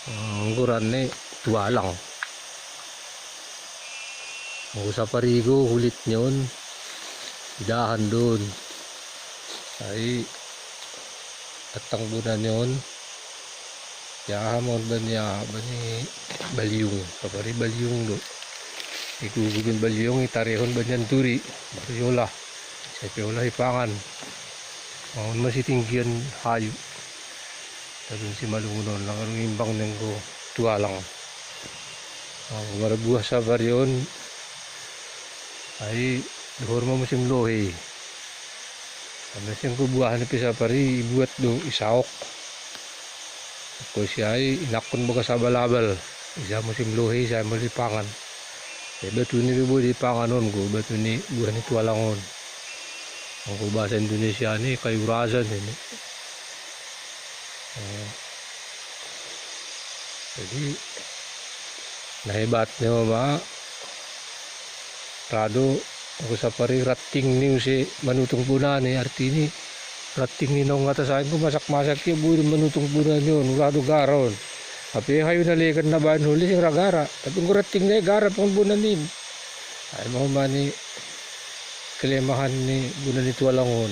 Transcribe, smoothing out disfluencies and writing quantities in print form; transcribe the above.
Ang guran ni tuwalang. Ang sa parigo hulit nyon. Idahan doon. Ay at tangbunan yon. Kaya hamon ba niya ba ni balyong. Kapari balyong do. Igugugin balyong itarehon ba niyan turi. Baryola. Sa piola hipangan. Ang masitinggian hayo. Talon si malungunon lang ang imbang neng ko tuwalang. Ang marabuha sa baryon ay duhor mo musim lohe. Ang siyang kubuhan na pisa pari ibuat do isaok. Ako siya ay inakon mo ka sa balabal. Isa musim lohe, isa mo lipangan. E batu ni ribu lipangan nun ko, batu ni buhan ni tuwalangon. Ang kubasa Indonesia ni kayurasan ini. Jadi nahebat niyo ba rado ako sa pari rating niyo si manutong puna ni artini rating ni nong atas akin ko masak-masak yung buhay manutong puna niyo rado garon tapi hayo nalikan na ba huli sing ragara tapi ko rating na gara pang bunanin ay mo mani kelemahan ni bunan ni tuwalangon